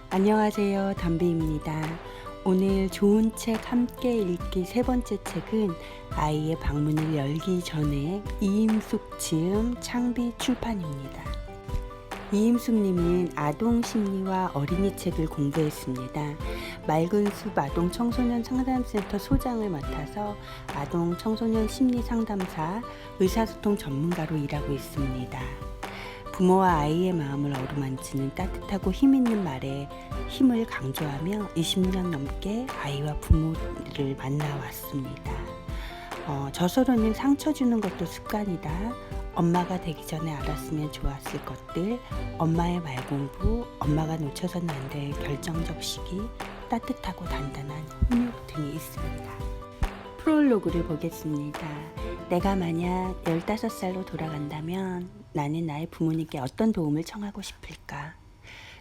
안녕하세요. 담비입니다. 오늘 좋은 책 함께 읽기 세 번째 책은 아이의 방문을 열기 전에 이임숙 지음 창비 출판입니다. 이임숙님은 아동 심리와 어린이 책을 공부했습니다. 맑은 숲 아동 청소년 상담센터 소장을 맡아서 아동 청소년 심리 상담사, 의사소통 전문가로 일하고 있습니다. 부모와 아이의 마음을 어루만지는 따뜻하고 힘있는 말에 힘을 강조하며 20년 넘게 아이와 부모를 만나왔습니다. 저서로는 상처 주는 것도 습관이다. 엄마가 되기 전에 알았으면 좋았을 것들, 엄마의 말 공부, 엄마가 놓쳐서는 안 될 결정적 시기, 따뜻하고 단단한 훈육 등이 있습니다. 프롤로그를 보겠습니다. 내가 만약 15살로 돌아간다면 나는 나의 부모님께 어떤 도움을 청하고 싶을까?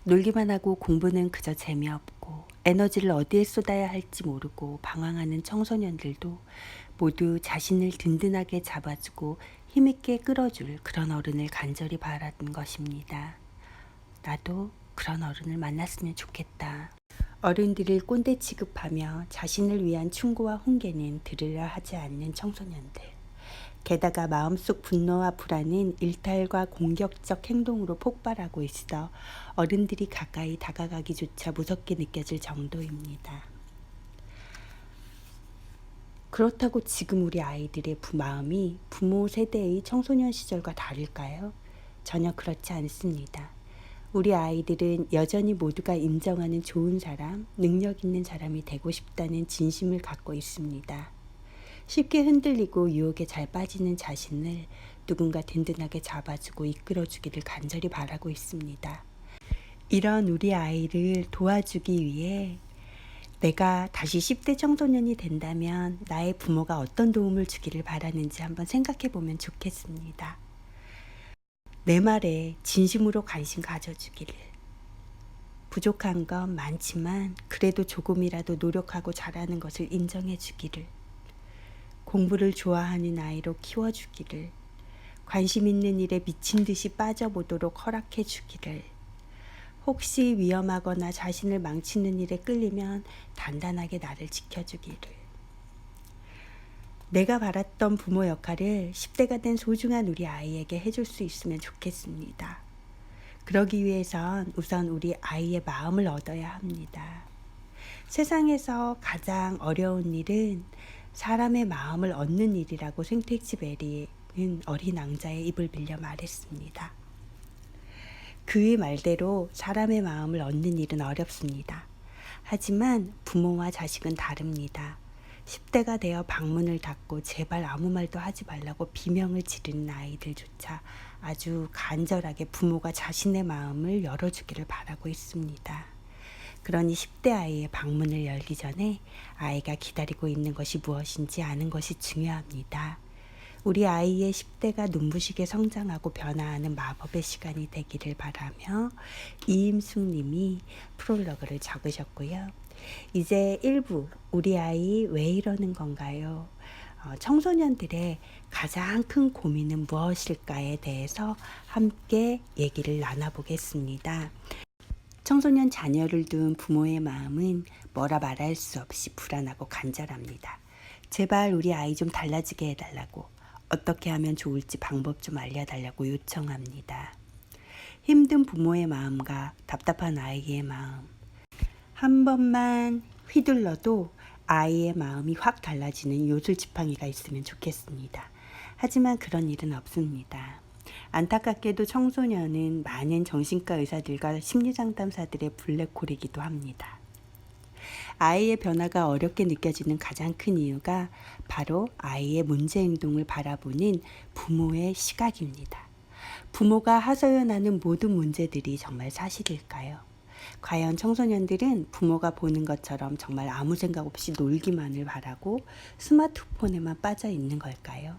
놀기만 하고 공부는 그저 재미없고 에너지를 어디에 쏟아야 할지 모르고 방황하는 청소년들도 모두 자신을 든든하게 잡아주고 힘있게 끌어줄 그런 어른을 간절히 바라는 것입니다. 나도 그런 어른을 만났으면 좋겠다. 어른들을 꼰대 취급하며 자신을 위한 충고와 훈계는 들으려 하지 않는 청소년들. 게다가 마음속 분노와 불안은 일탈과 공격적 행동으로 폭발하고 있어 어른들이 가까이 다가가기조차 무섭게 느껴질 정도입니다. 그렇다고 지금 우리 아이들의 마음이 부모 세대의 청소년 시절과 다를까요? 전혀 그렇지 않습니다. 우리 아이들은 여전히 모두가 인정하는 좋은 사람, 능력 있는 사람이 되고 싶다는 진심을 갖고 있습니다. 쉽게 흔들리고 유혹에 잘 빠지는 자신을 누군가 든든하게 잡아주고 이끌어주기를 간절히 바라고 있습니다. 이런 우리 아이를 도와주기 위해 내가 다시 10대 청소년이 된다면 나의 부모가 어떤 도움을 주기를 바라는지 한번 생각해 보면 좋겠습니다. 내 말에 진심으로 관심 가져주기를. 부족한 건 많지만 그래도 조금이라도 노력하고 잘하는 것을 인정해 주기를. 공부를 좋아하는 아이로 키워주기를. 관심 있는 일에 미친 듯이 빠져보도록 허락해 주기를. 혹시 위험하거나 자신을 망치는 일에 끌리면 단단하게 나를 지켜주기를. 내가 바랐던 부모 역할을 10대가 된 소중한 우리 아이에게 해줄 수 있으면 좋겠습니다. 그러기 위해선 우선 우리 아이의 마음을 얻어야 합니다. 세상에서 가장 어려운 일은 사람의 마음을 얻는 일이라고 생텍쥐베리는 어린 왕자의 입을 빌려 말했습니다. 그의 말대로 사람의 마음을 얻는 일은 어렵습니다. 하지만 부모와 자식은 다릅니다. 10대가 되어 방문을 닫고 제발 아무 말도 하지 말라고 비명을 지르는 아이들조차 아주 간절하게 부모가 자신의 마음을 열어주기를 바라고 있습니다. 그러니 10대 아이의 방문을 열기 전에 아이가 기다리고 있는 것이 무엇인지 아는 것이 중요합니다. 우리 아이의 10대가 눈부시게 성장하고 변화하는 마법의 시간이 되기를 바라며 이임숙 님이 프롤로그를 적으셨고요. 이제 1부 우리 아이 왜 이러는 건가요? 청소년들의 가장 큰 고민은 무엇일까에 대해서 함께 얘기를 나눠보겠습니다. 청소년 자녀를 둔 부모의 마음은 뭐라 말할 수 없이 불안하고 간절합니다. 제발 우리 아이 좀 달라지게 해달라고, 어떻게 하면 좋을지 방법 좀 알려달라고 요청합니다. 힘든 부모의 마음과 답답한 아이의 마음. 한 번만 휘둘러도 아이의 마음이 확 달라지는 요술지팡이가 있으면 좋겠습니다. 하지만 그런 일은 없습니다. 안타깝게도 청소년은 많은 정신과 의사들과 심리상담사들의 블랙홀이기도 합니다. 아이의 변화가 어렵게 느껴지는 가장 큰 이유가 바로 아이의 문제 행동을 바라보는 부모의 시각입니다. 부모가 하소연하는 모든 문제들이 정말 사실일까요? 과연 청소년들은 부모가 보는 것처럼 정말 아무 생각 없이 놀기만을 바라고 스마트폰에만 빠져 있는 걸까요?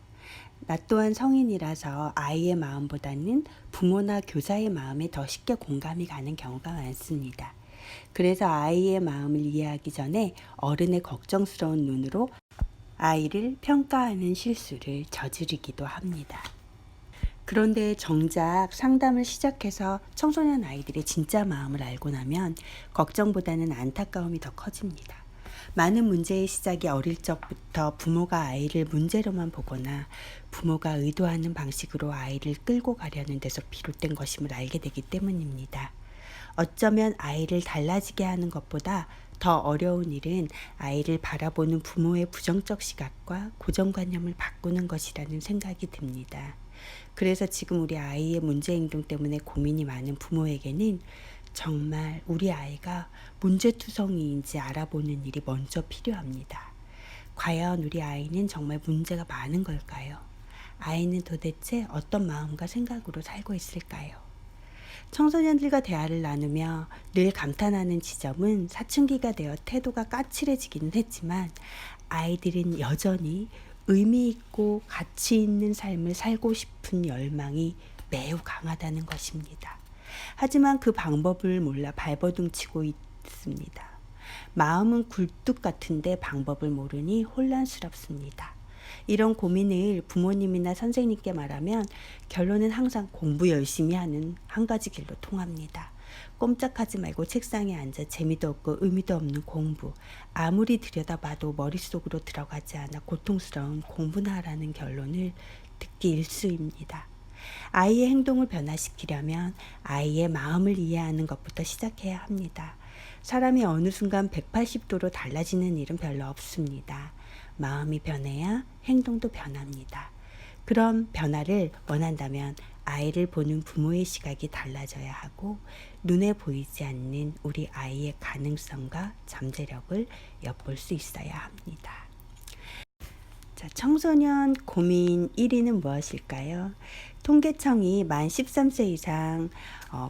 나 또한 성인이라서 아이의 마음보다는 부모나 교사의 마음에 더 쉽게 공감이 가는 경우가 많습니다. 그래서 아이의 마음을 이해하기 전에 어른의 걱정스러운 눈으로 아이를 평가하는 실수를 저지르기도 합니다. 그런데 정작 상담을 시작해서 청소년 아이들의 진짜 마음을 알고 나면 걱정보다는 안타까움이 더 커집니다. 많은 문제의 시작이 어릴 적부터 부모가 아이를 문제로만 보거나 부모가 의도하는 방식으로 아이를 끌고 가려는 데서 비롯된 것임을 알게 되기 때문입니다. 어쩌면 아이를 달라지게 하는 것보다 더 어려운 일은 아이를 바라보는 부모의 부정적 시각과 고정관념을 바꾸는 것이라는 생각이 듭니다. 그래서 지금 우리 아이의 문제 행동 때문에 고민이 많은 부모에게는 정말 우리 아이가 문제투성이인지 알아보는 일이 먼저 필요합니다. 과연 우리 아이는 정말 문제가 많은 걸까요? 아이는 도대체 어떤 마음과 생각으로 살고 있을까요? 청소년들과 대화를 나누며 늘 감탄하는 지점은 사춘기가 되어 태도가 까칠해지기는 했지만 아이들은 여전히 의미 있고 가치 있는 삶을 살고 싶은 열망이 매우 강하다는 것입니다. 하지만 그 방법을 몰라 발버둥 치고 있습니다. 마음은 굴뚝 같은데 방법을 모르니 혼란스럽습니다. 이런 고민을 부모님이나 선생님께 말하면 결론은 항상 공부 열심히 하는 한 가지 길로 통합니다. 꼼짝하지 말고 책상에 앉아 재미도 없고 의미도 없는 공부, 아무리 들여다봐도 머릿속으로 들어가지 않아 고통스러운 공부나 하라는 결론을 듣기 일쑤입니다. 아이의 행동을 변화시키려면 아이의 마음을 이해하는 것부터 시작해야 합니다. 사람이 어느 순간 180도로 달라지는 일은 별로 없습니다. 마음이 변해야 행동도 변합니다. 그런 변화를 원한다면 아이를 보는 부모의 시각이 달라져야 하고 눈에 보이지 않는 우리 아이의 가능성과 잠재력을 엿볼 수 있어야 합니다. 자, 청소년 고민 1위는 무엇일까요? 통계청이 만 13세 이상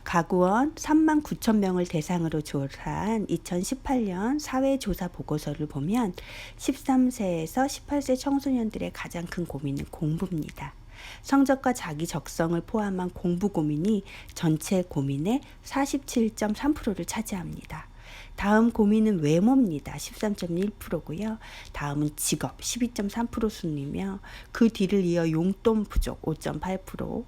가구원 3만 9천 명을 대상으로 조사한 2018년 사회조사 보고서를 보면 13세에서 18세 청소년들의 가장 큰 고민은 공부입니다. 성적과 자기 적성을 포함한 공부 고민이 전체 고민의 47.3%를 차지합니다. 다음 고민은 외모입니다. 13.1%고요. 다음은 직업 12.3% 순이며 그 뒤를 이어 용돈 부족 5.8%,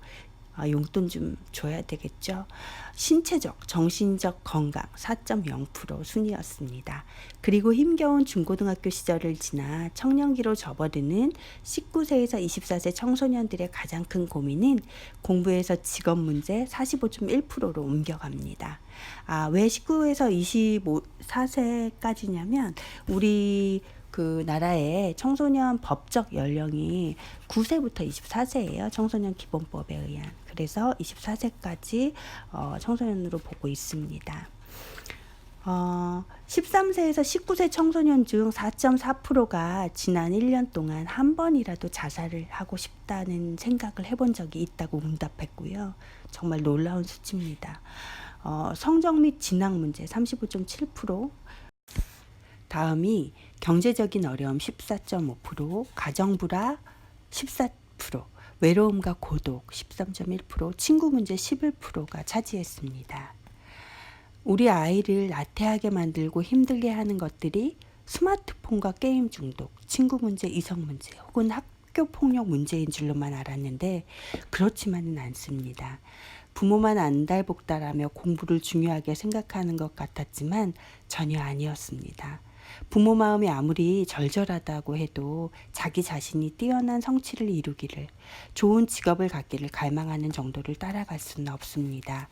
용돈 좀 줘야 되겠죠. 신체적, 정신적 건강 4.0% 순이었습니다. 그리고 힘겨운 중고등학교 시절을 지나 청년기로 접어드는 19세에서 24세 청소년들의 가장 큰 고민은 공부에서 직업 문제 45.1%로 옮겨갑니다. 왜 19에서 24세까지냐면 우리 그 나라의 청소년 법적 연령이 9세부터 24세예요. 청소년 기본법에 의한. 그래서 24세까지 청소년으로 보고 있습니다. 13세에서 19세 청소년 중 4.4%가 지난 1년 동안 한 번이라도 자살을 하고 싶다는 생각을 해본 적이 있다고 응답했고요. 정말 놀라운 수치입니다. 성적 및 진학 문제 35.7%, 다음이 경제적인 어려움 14.5%, 가정불화 14%, 외로움과 고독 13.1%, 친구 문제 11%가 차지했습니다. 우리 아이를 나태하게 만들고 힘들게 하는 것들이 스마트폰과 게임 중독, 친구 문제, 이성 문제 혹은 학교 폭력 문제인 줄로만 알았는데 그렇지만은 않습니다. 부모만 안달복달하며 공부를 중요하게 생각하는 것 같았지만 전혀 아니었습니다. 부모 마음이 아무리 절절하다고 해도 자기 자신이 뛰어난 성취를 이루기를, 좋은 직업을 갖기를 갈망하는 정도를 따라갈 수는 없습니다.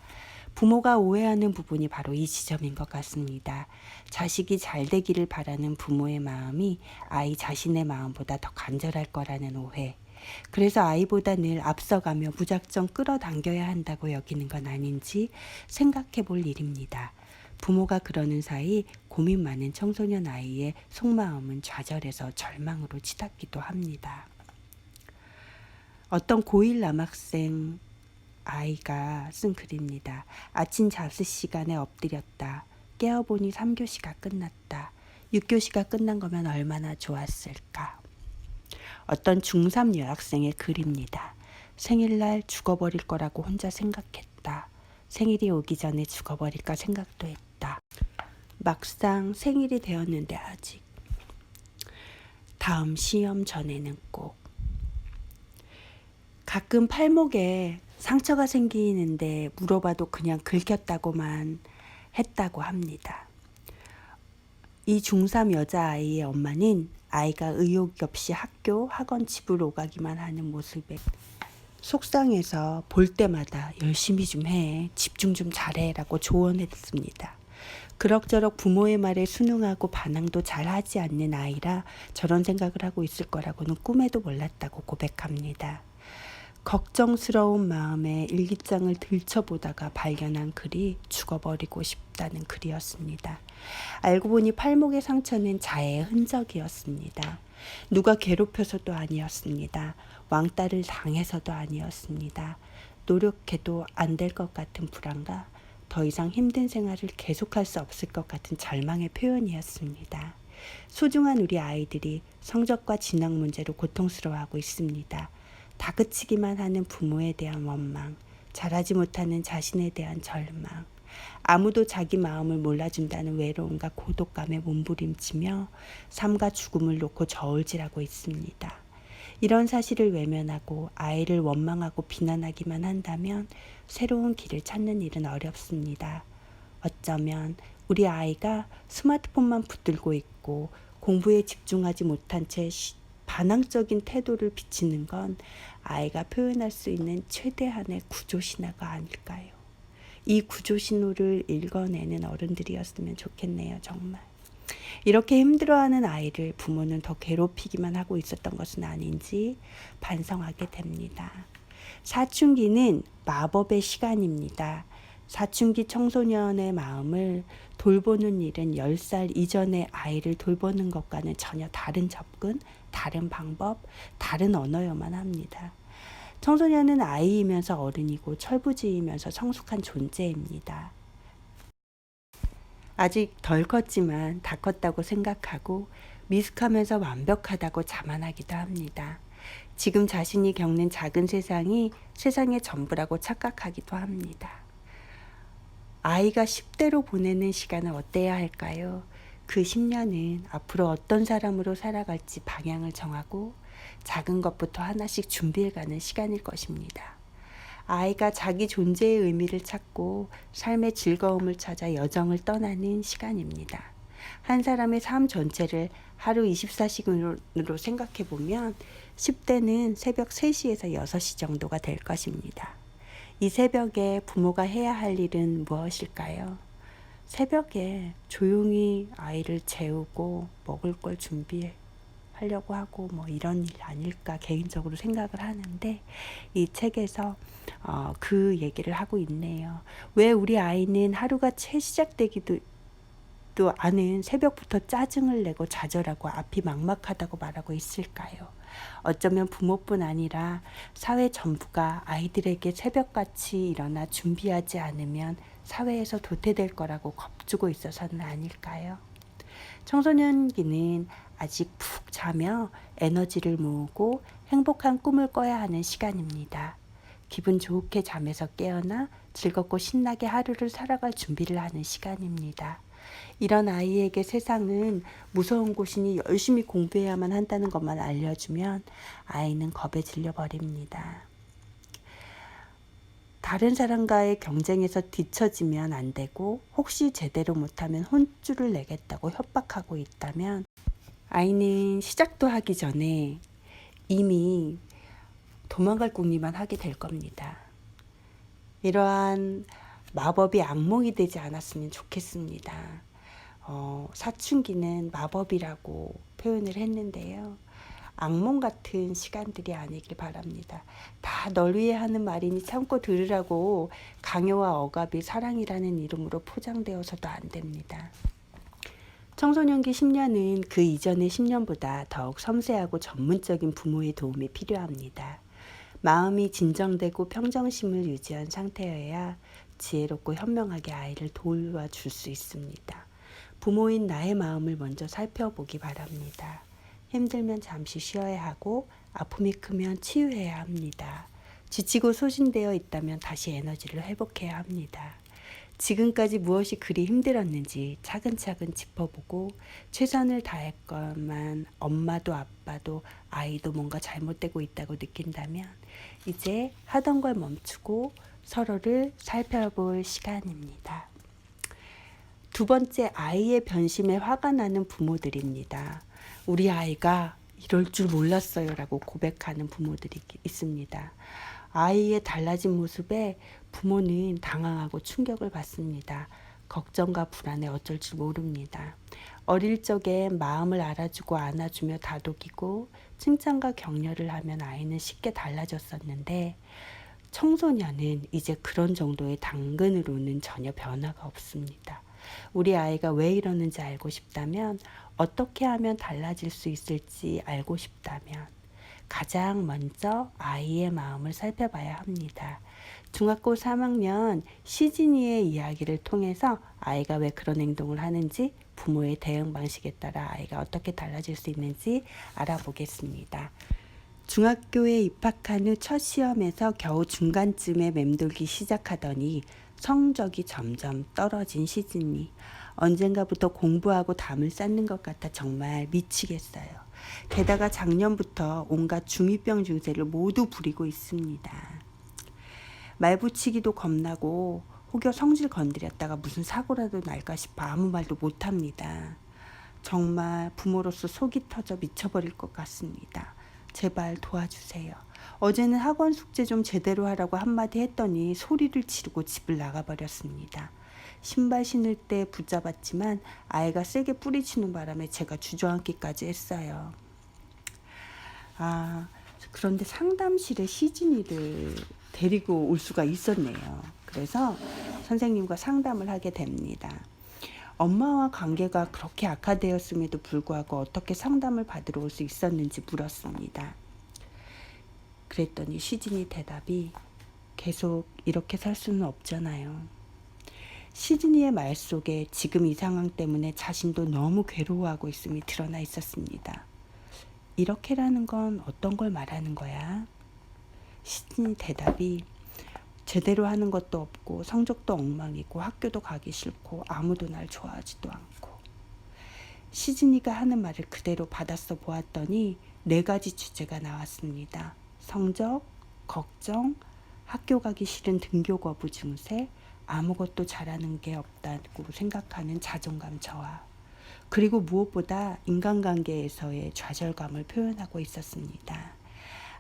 부모가 오해하는 부분이 바로 이 지점인 것 같습니다. 자식이 잘 되기를 바라는 부모의 마음이 아이 자신의 마음보다 더 간절할 거라는 오해. 그래서 아이보다 늘 앞서가며 무작정 끌어당겨야 한다고 여기는 건 아닌지 생각해 볼 일입니다. 부모가 그러는 사이 고민 많은 청소년 아이의 속마음은 좌절해서 절망으로 치닫기도 합니다. 어떤 고1 남학생 아이가 쓴 글입니다. 아침 잡스 시간에 엎드렸다. 깨어보니 3교시가 끝났다. 6교시가 끝난 거면 얼마나 좋았을까. 어떤 중3 여학생의 글입니다. 생일날 죽어버릴 거라고 혼자 생각했다. 생일이 오기 전에 죽어버릴까 생각도 했다. 막상 생일이 되었는데 아직. 다음 시험 전에는 꼭. 가끔 팔목에 상처가 생기는데 물어봐도 그냥 긁혔다고만 했다고 합니다. 이 중3 여자아이의 엄마는 아이가 의욕 없이 학교, 학원, 집을 오가기만 하는 모습에 속상해서 볼 때마다 열심히 좀 해, 집중 좀 잘해라고 조언했습니다. 그럭저럭 부모의 말에 순응하고 반항도 잘 하지 않는 아이라 저런 생각을 하고 있을 거라고는 꿈에도 몰랐다고 고백합니다. 걱정스러운 마음에 일기장을 들춰보다가 발견한 글이 죽어버리고 싶다는 글이었습니다. 알고 보니 팔목의 상처는 자해의 흔적이었습니다. 누가 괴롭혀서도 아니었습니다. 왕따를 당해서도 아니었습니다. 노력해도 안 될 것 같은 불안과 더 이상 힘든 생활을 계속할 수 없을 것 같은 절망의 표현이었습니다. 소중한 우리 아이들이 성적과 진학 문제로 고통스러워하고 있습니다. 다그치기만 하는 부모에 대한 원망, 잘하지 못하는 자신에 대한 절망, 아무도 자기 마음을 몰라준다는 외로움과 고독감에 몸부림치며 삶과 죽음을 놓고 저울질하고 있습니다. 이런 사실을 외면하고 아이를 원망하고 비난하기만 한다면 새로운 길을 찾는 일은 어렵습니다. 어쩌면 우리 아이가 스마트폰만 붙들고 있고 공부에 집중하지 못한 채 반항적인 태도를 비치는 건 아이가 표현할 수 있는 최대한의 구조신호가 아닐까요? 이 구조신호를 읽어내는 어른들이었으면 좋겠네요, 정말. 이렇게 힘들어하는 아이를 부모는 더 괴롭히기만 하고 있었던 것은 아닌지 반성하게 됩니다. 사춘기는 마법의 시간입니다. 사춘기 청소년의 마음을 돌보는 일은 10살 이전의 아이를 돌보는 것과는 전혀 다른 접근, 다른 방법, 다른 언어여만 합니다. 청소년은 아이이면서 어른이고 철부지이면서 성숙한 존재입니다. 아직 덜 컸지만 다 컸다고 생각하고 미숙하면서 완벽하다고 자만하기도 합니다. 지금 자신이 겪는 작은 세상이 세상의 전부라고 착각하기도 합니다. 아이가 10대로 보내는 시간은 어때야 할까요? 그 10년은 앞으로 어떤 사람으로 살아갈지 방향을 정하고 작은 것부터 하나씩 준비해가는 시간일 것입니다. 아이가 자기 존재의 의미를 찾고 삶의 즐거움을 찾아 여정을 떠나는 시간입니다. 한 사람의 삶 전체를 하루 24시간으로 생각해 보면 10대는 새벽 3시에서 6시 정도가 될 것입니다. 이 새벽에 부모가 해야 할 일은 무엇일까요? 새벽에 조용히 아이를 재우고 먹을 걸 준비하려고 하고 뭐 이런 일 아닐까 개인적으로 생각을 하는데 이 책에서 그 얘기를 하고 있네요. 왜 우리 아이는 하루가 채 시작되기도 또 아는 새벽부터 짜증을 내고 좌절하고 앞이 막막하다고 말하고 있을까요? 어쩌면 부모뿐 아니라 사회 전부가 아이들에게 새벽같이 일어나 준비하지 않으면 사회에서 도태될 거라고 겁주고 있어서는 아닐까요? 청소년기는 아직 푹 자며 에너지를 모으고 행복한 꿈을 꿔야 하는 시간입니다. 기분 좋게 잠에서 깨어나 즐겁고 신나게 하루를 살아갈 준비를 하는 시간입니다. 이런 아이에게 세상은 무서운 곳이니 열심히 공부해야만 한다는 것만 알려주면 아이는 겁에 질려버립니다. 다른 사람과의 경쟁에서 뒤처지면 안 되고 혹시 제대로 못하면 혼쭐을 내겠다고 협박하고 있다면 아이는 시작도 하기 전에 이미 도망갈 궁리만 하게 될 겁니다. 이러한 마법이 악몽이 되지 않았으면 좋겠습니다. 사춘기는 마법이라고 표현을 했는데요. 악몽 같은 시간들이 아니길 바랍니다. 다 널 위해 하는 말이니 참고 들으라고 강요와 억압이 사랑이라는 이름으로 포장되어서도 안 됩니다. 청소년기 10년은 그 이전의 10년보다 더욱 섬세하고 전문적인 부모의 도움이 필요합니다. 마음이 진정되고 평정심을 유지한 상태여야 지혜롭고 현명하게 아이를 도와줄 수 있습니다. 부모인 나의 마음을 먼저 살펴보기 바랍니다. 힘들면 잠시 쉬어야 하고 아픔이 크면 치유해야 합니다. 지치고 소진되어 있다면 다시 에너지를 회복해야 합니다. 지금까지 무엇이 그리 힘들었는지 차근차근 짚어보고 최선을 다했건만 엄마도 아빠도 아이도 뭔가 잘못되고 있다고 느낀다면 이제 하던 걸 멈추고 서로를 살펴볼 시간입니다. 두 번째, 아이의 변심에 화가 나는 부모들입니다. 우리 아이가 이럴 줄 몰랐어요 라고 고백하는 부모들이 있습니다. 아이의 달라진 모습에 부모는 당황하고 충격을 받습니다. 걱정과 불안에 어쩔 줄 모릅니다. 어릴 적에 마음을 알아주고 안아주며 다독이고 칭찬과 격려를 하면 아이는 쉽게 달라졌었는데 청소년은 이제 그런 정도의 당근으로는 전혀 변화가 없습니다. 우리 아이가 왜 이러는지 알고 싶다면, 어떻게 하면 달라질 수 있을지 알고 싶다면 가장 먼저 아이의 마음을 살펴봐야 합니다. 중학교 3학년 시진이의 이야기를 통해서 아이가 왜 그런 행동을 하는지, 부모의 대응 방식에 따라 아이가 어떻게 달라질 수 있는지 알아보겠습니다. 중학교에 입학한 후 첫 시험에서 겨우 중간쯤에 맴돌기 시작하더니 성적이 점점 떨어진 시진이. 언젠가부터 공부하고 담을 쌓는 것 같아 정말 미치겠어요. 게다가 작년부터 온갖 중2병 증세를 모두 부리고 있습니다. 말 붙이기도 겁나고 혹여 성질 건드렸다가 무슨 사고라도 날까 싶어 아무 말도 못합니다. 정말 부모로서 속이 터져 미쳐버릴 것 같습니다. 제발 도와주세요. 어제는 학원 숙제 좀 제대로 하라고 한마디 했더니 소리를 지르고 집을 나가버렸습니다. 신발 신을 때 붙잡았지만 아이가 세게 뿌리치는 바람에 제가 주저앉기까지 했어요. 그런데 상담실에 시진이를 데리고 올 수가 있었네요. 그래서 선생님과 상담을 하게 됩니다. 엄마와 관계가 그렇게 악화되었음에도 불구하고 어떻게 상담을 받으러 올 수 있었는지 물었습니다. 그랬더니 시진이 대답이, 계속 이렇게 살 수는 없잖아요. 시진이의 말 속에 지금 이 상황 때문에 자신도 너무 괴로워하고 있음이 드러나 있었습니다. 이렇게라는 건 어떤 걸 말하는 거야? 시진이 대답이, 제대로 하는 것도 없고 성적도 엉망이고 학교도 가기 싫고 아무도 날 좋아하지도 않고. 시진이가 하는 말을 그대로 받아써 보았더니 4가지 주제가 나왔습니다. 성적, 걱정, 학교 가기 싫은 등교 거부 증세, 아무것도 잘하는 게 없다고 생각하는 자존감 저하, 그리고 무엇보다 인간관계에서의 좌절감을 표현하고 있었습니다.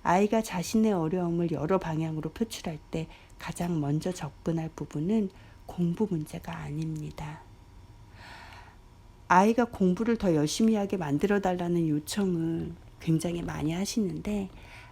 아이가 자신의 어려움을 여러 방향으로 표출할 때 가장 먼저 접근할 부분은 공부 문제가 아닙니다. 아이가 공부를 더 열심히 하게 만들어달라는 요청을 굉장히 많이 하시는데,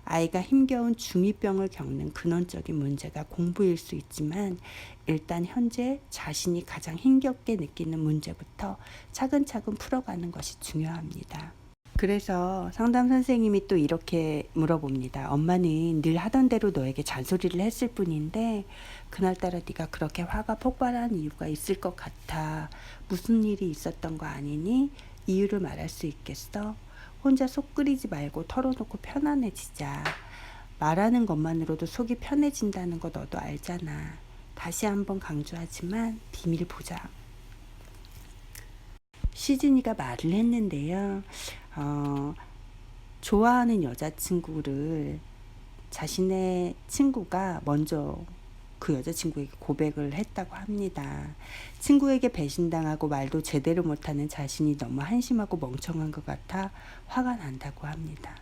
아이가 힘겨운 중2병을 겪는 근원적인 문제가 공부일 수 있지만 일단 현재 자신이 가장 힘겹게 느끼는 문제부터 차근차근 풀어가는 것이 중요합니다. 그래서 상담 선생님이 또 이렇게 물어봅니다. 엄마는 늘 하던 대로 너에게 잔소리를 했을 뿐인데 그날따라 네가 그렇게 화가 폭발한 이유가 있을 것 같아. 무슨 일이 있었던 거 아니니? 이유를 말할 수 있겠어? 혼자 속 끓이지 말고 털어놓고 편안해지자. 말하는 것만으로도 속이 편해진다는 거 너도 알잖아. 다시 한번 강조하지만 비밀 보장. 시진이가 말을 했는데요. 좋아하는 여자친구를 자신의 친구가 먼저 그 여자친구에게 고백을 했다고 합니다. 친구에게 배신당하고 말도 제대로 못하는 자신이 너무 한심하고 멍청한 것 같아 화가 난다고 합니다.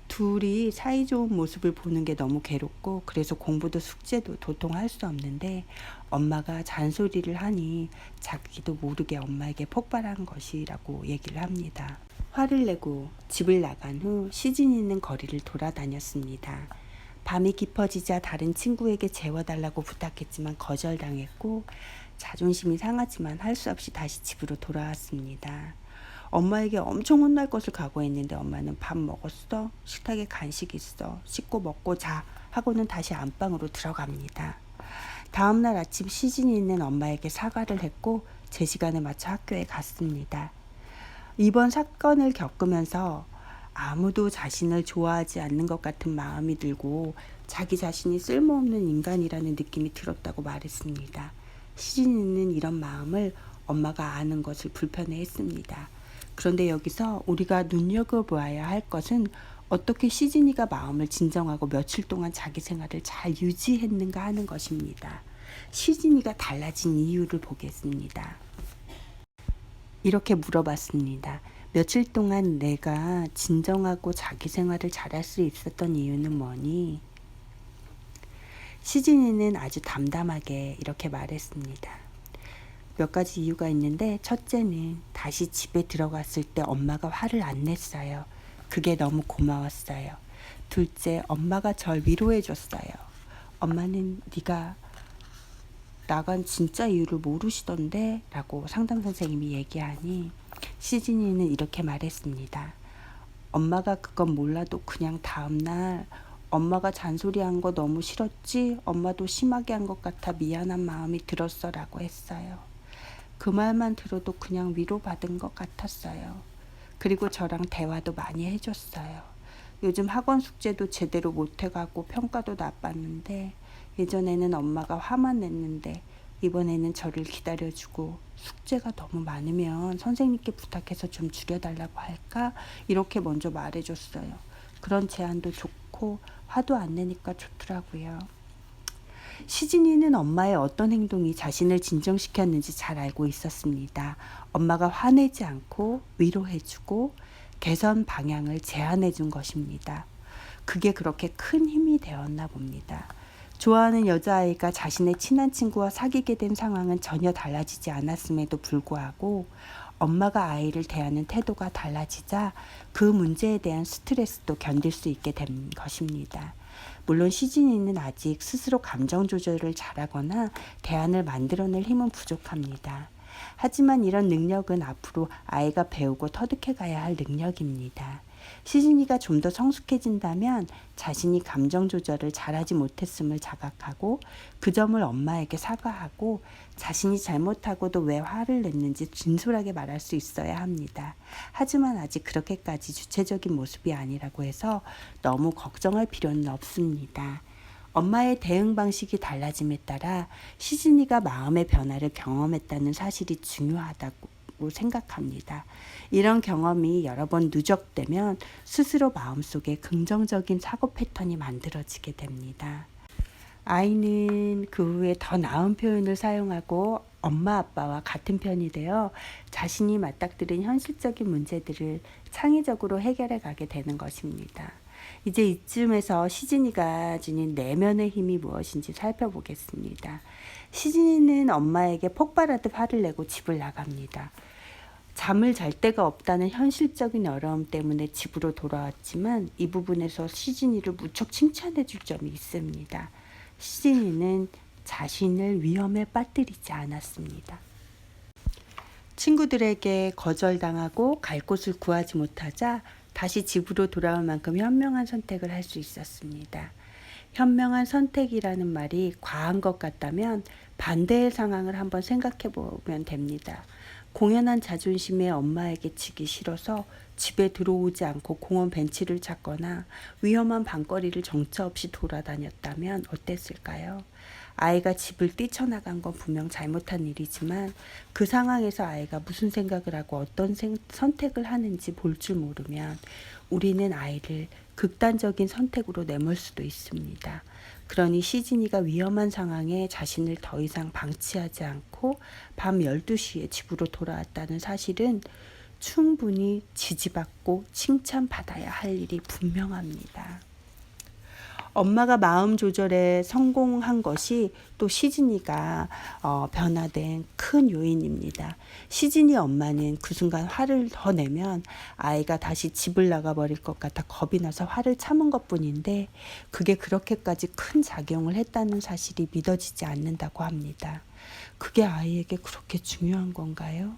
둘이 사이좋은 모습을 보는 게 너무 괴롭고 그래서 공부도 숙제도 도통 할 수 없는데 엄마가 잔소리를 하니 자기도 모르게 엄마에게 폭발한 것이라고 얘기를 합니다. 화를 내고 집을 나간 후 시진이는 거리를 돌아다녔습니다. 밤이 깊어지자 다른 친구에게 재워달라고 부탁했지만 거절당했고 자존심이 상하지만 할 수 없이 다시 집으로 돌아왔습니다. 엄마에게 엄청 혼날 것을 각오했는데 엄마는 밥 먹었어? 식탁에 간식 있어? 씻고 먹고 자 하고는 다시 안방으로 들어갑니다. 다음날 아침 시진이는 엄마에게 사과를 했고 제 시간에 맞춰 학교에 갔습니다. 이번 사건을 겪으면서 아무도 자신을 좋아하지 않는 것 같은 마음이 들고 자기 자신이 쓸모없는 인간이라는 느낌이 들었다고 말했습니다. 시진이는 이런 마음을 엄마가 아는 것을 불편해했습니다. 그런데 여기서 우리가 눈여겨보아야 할 것은 어떻게 시진이가 마음을 진정하고 며칠 동안 자기 생활을 잘 유지했는가 하는 것입니다. 시진이가 달라진 이유를 보겠습니다. 이렇게 물어봤습니다. 며칠 동안 내가 진정하고 자기 생활을 잘할 수 있었던 이유는 뭐니? 시진이는 아주 담담하게 이렇게 말했습니다. 몇 가지 이유가 있는데 첫째는 다시 집에 들어갔을 때 엄마가 화를 안 냈어요. 그게 너무 고마웠어요. 둘째, 엄마가 절 위로해 줬어요. 엄마는 네가 나간 진짜 이유를 모르시던데 라고 상담 선생님이 얘기하니 시진이는 이렇게 말했습니다. 엄마가 그건 몰라도 그냥 다음날 엄마가 잔소리한 거 너무 싫었지? 엄마도 심하게 한 것 같아 미안한 마음이 들었어 라고 했어요. 그 말만 들어도 그냥 위로받은 것 같았어요. 그리고 저랑 대화도 많이 해줬어요. 요즘 학원 숙제도 제대로 못해가고 평가도 나빴는데 예전에는 엄마가 화만 냈는데 이번에는 저를 기다려주고 숙제가 너무 많으면 선생님께 부탁해서 좀 줄여달라고 할까? 이렇게 먼저 말해줬어요. 그런 제안도 좋고 화도 안 내니까 좋더라고요. 시진이는 엄마의 어떤 행동이 자신을 진정시켰는지 잘 알고 있었습니다. 엄마가 화내지 않고 위로해주고 개선 방향을 제안해준 것입니다. 그게 그렇게 큰 힘이 되었나 봅니다. 좋아하는 여자아이가 자신의 친한 친구와 사귀게 된 상황은 전혀 달라지지 않았음에도 불구하고 엄마가 아이를 대하는 태도가 달라지자 그 문제에 대한 스트레스도 견딜 수 있게 된 것입니다. 물론 시진이는 아직 스스로 감정 조절을 잘하거나 대안을 만들어낼 힘은 부족합니다. 하지만 이런 능력은 앞으로 아이가 배우고 터득해 가야 할 능력입니다. 시진이가 좀 더 성숙해진다면 자신이 감정 조절을 잘하지 못했음을 자각하고 그 점을 엄마에게 사과하고 자신이 잘못하고도 왜 화를 냈는지 진솔하게 말할 수 있어야 합니다. 하지만 아직 그렇게까지 주체적인 모습이 아니라고 해서 너무 걱정할 필요는 없습니다. 엄마의 대응 방식이 달라짐에 따라 시진이가 마음의 변화를 경험했다는 사실이 중요하다고 생각합니다. 이런 경험이 여러 번 누적되면 스스로 마음속에 긍정적인 사고 패턴이 만들어지게 됩니다. 아이는 그 후에 더 나은 표현을 사용하고 엄마 아빠와 같은 편이 되어 자신이 맞닥뜨린 현실적인 문제들을 창의적으로 해결해 가게 되는 것입니다. 이제 이쯤에서 시진이가 지닌 내면의 힘이 무엇인지 살펴보겠습니다. 시진이는 엄마에게 폭발하듯 화를 내고 집을 나갑니다. 잠을 잘 데가 없다는 현실적인 어려움 때문에 집으로 돌아왔지만 이 부분에서 시진이를 무척 칭찬해 줄 점이 있습니다. 시진이는 자신을 위험에 빠뜨리지 않았습니다. 친구들에게 거절당하고 갈 곳을 구하지 못하자 다시 집으로 돌아올 만큼 현명한 선택을 할 수 있었습니다. 현명한 선택이라는 말이 과한 것 같다면 반대의 상황을 한번 생각해 보면 됩니다. 공연한 자존심에 엄마에게 지기 싫어서 집에 들어오지 않고 공원 벤치를 찾거나 위험한 밤거리를 정처 없이 돌아다녔다면 어땠을까요? 아이가 집을 뛰쳐나간 건 분명 잘못한 일이지만 그 상황에서 아이가 무슨 생각을 하고 어떤 선택을 하는지 볼 줄 모르면 우리는 아이를 극단적인 선택으로 내몰 수도 있습니다. 그러니 시진이가 위험한 상황에 자신을 더 이상 방치하지 않고 밤 12시에 집으로 돌아왔다는 사실은 충분히 지지받고 칭찬받아야 할 일이 분명합니다. 엄마가 마음 조절에 성공한 것이 또 시진이가 변화된 큰 요인입니다. 시진이 엄마는 그 순간 화를 더 내면 아이가 다시 집을 나가버릴 것 같아 겁이 나서 화를 참은 것뿐인데 그게 그렇게까지 큰 작용을 했다는 사실이 믿어지지 않는다고 합니다. 그게 아이에게 그렇게 중요한 건가요?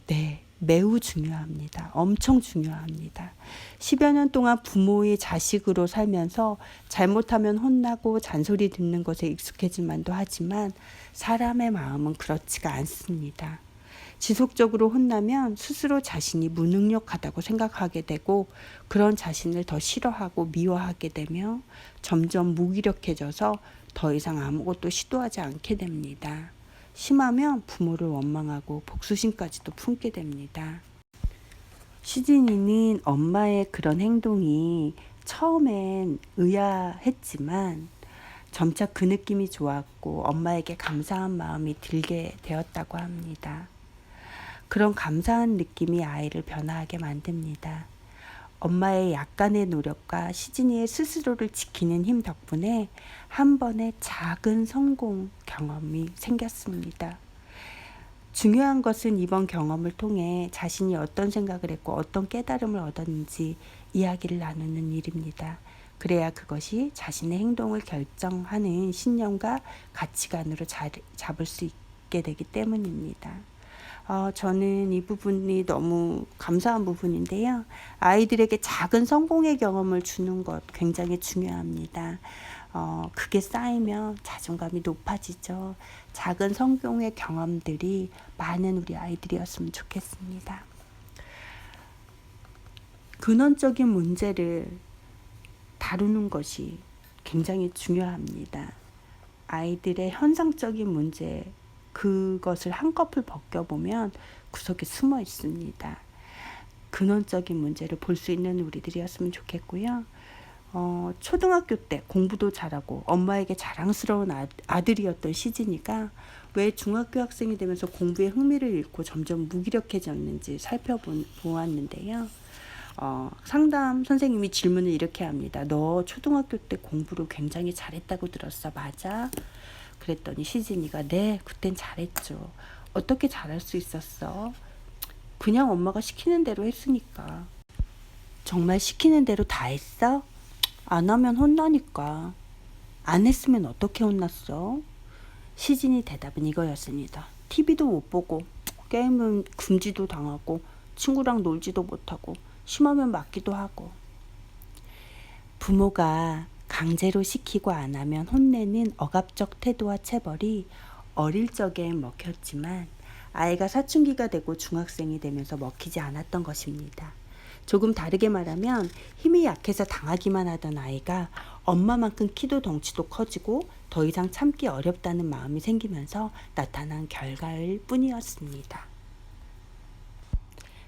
네, 매우 중요합니다. 엄청 중요합니다. 10여 년 동안 부모의 자식으로 살면서 잘못하면 혼나고 잔소리 듣는 것에 익숙해질만도 하지만 사람의 마음은 그렇지가 않습니다. 지속적으로 혼나면 스스로 자신이 무능력하다고 생각하게 되고 그런 자신을 더 싫어하고 미워하게 되며 점점 무기력해져서 더 이상 아무것도 시도하지 않게 됩니다. 심하면 부모를 원망하고 복수심까지도 품게 됩니다. 시진이는 엄마의 그런 행동이 처음엔 의아했지만 점차 그 느낌이 좋았고 엄마에게 감사한 마음이 들게 되었다고 합니다. 그런 감사한 느낌이 아이를 변화하게 만듭니다. 엄마의 약간의 노력과 시진이의 스스로를 지키는 힘 덕분에 한 번의 작은 성공 경험이 생겼습니다. 중요한 것은 이번 경험을 통해 자신이 어떤 생각을 했고 어떤 깨달음을 얻었는지 이야기를 나누는 일입니다. 그래야 그것이 자신의 행동을 결정하는 신념과 가치관으로 잡을 수 있게 되기 때문입니다. 저는 이 부분이 너무 감사한 부분인데요. 아이들에게 작은 성공의 경험을 주는 것 굉장히 중요합니다. 그게 쌓이면 자존감이 높아지죠. 작은 성공의 경험들이 많은 우리 아이들이었으면 좋겠습니다. 근원적인 문제를 다루는 것이 굉장히 중요합니다. 아이들의 현상적인 문제, 그것을 한꺼풀 벗겨보면 구석에 숨어 있습니다. 근원적인 문제를 볼 수 있는 우리들이었으면 좋겠고요. 초등학교 때 공부도 잘하고 엄마에게 자랑스러운 아들이었던 시진이가 왜 중학교 학생이 되면서 공부에 흥미를 잃고 점점 무기력해졌는지 살펴보았는데요. 상담 선생님이 질문을 이렇게 합니다. 너 초등학교 때 공부를 굉장히 잘했다고 들었어. 맞아? 그랬더니 시진이가 네, 그땐 잘했죠. 어떻게 잘할 수 있었어? 그냥 엄마가 시키는 대로 했으니까. 정말 시키는 대로 다 했어? 안 하면 혼나니까. 안 했으면 어떻게 혼났어? 시진이 대답은 이거였습니다. TV도 못 보고 게임은 금지도 당하고 친구랑 놀지도 못하고 심하면 맞기도 하고. 부모가 강제로 시키고 안 하면 혼내는 억압적 태도와 체벌이 어릴 적엔 먹혔지만 아이가 사춘기가 되고 중학생이 되면서 먹히지 않았던 것입니다. 조금 다르게 말하면 힘이 약해서 당하기만 하던 아이가 엄마만큼 키도 덩치도 커지고 더 이상 참기 어렵다는 마음이 생기면서 나타난 결과일 뿐이었습니다.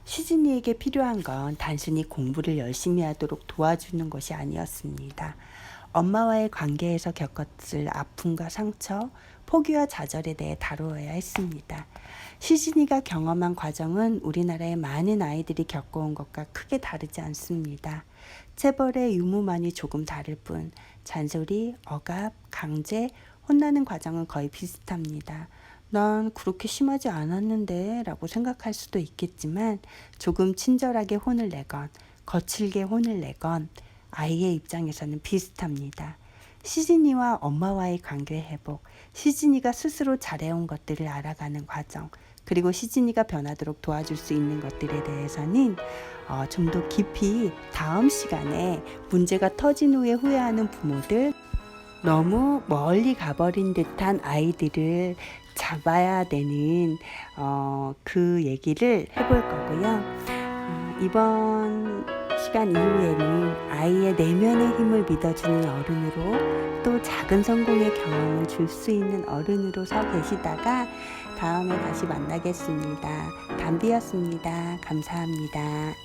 시진이에게 필요한 건 단순히 공부를 열심히 하도록 도와주는 것이 아니었습니다. 엄마와의 관계에서 겪었을 아픔과 상처, 포기와 좌절에 대해 다루어야 했습니다. 시진이가 경험한 과정은 우리나라의 많은 아이들이 겪어온 것과 크게 다르지 않습니다. 체벌의 유무만이 조금 다를 뿐 잔소리, 억압, 강제, 혼나는 과정은 거의 비슷합니다. 난 그렇게 심하지 않았는데 라고 생각할 수도 있겠지만 조금 친절하게 혼을 내건 거칠게 혼을 내건 아이의 입장에서는 비슷합니다. 시진이와 엄마와의 관계 회복, 시진이가 스스로 잘해온 것들을 알아가는 과정, 그리고 시진이가 변하도록 도와줄 수 있는 것들에 대해서는 좀 더 깊이 다음 시간에 문제가 터진 후에 후회하는 부모들, 너무 멀리 가버린 듯한 아이들을 잡아야 되는 그 얘기를 해볼 거고요. 이번 시간 이후에는 아이의 내면의 힘을 믿어주는 어른으로 또 작은 성공의 경험을 줄 수 있는 어른으로 서 계시다가 다음에 다시 만나겠습니다. 담비였습니다. 감사합니다.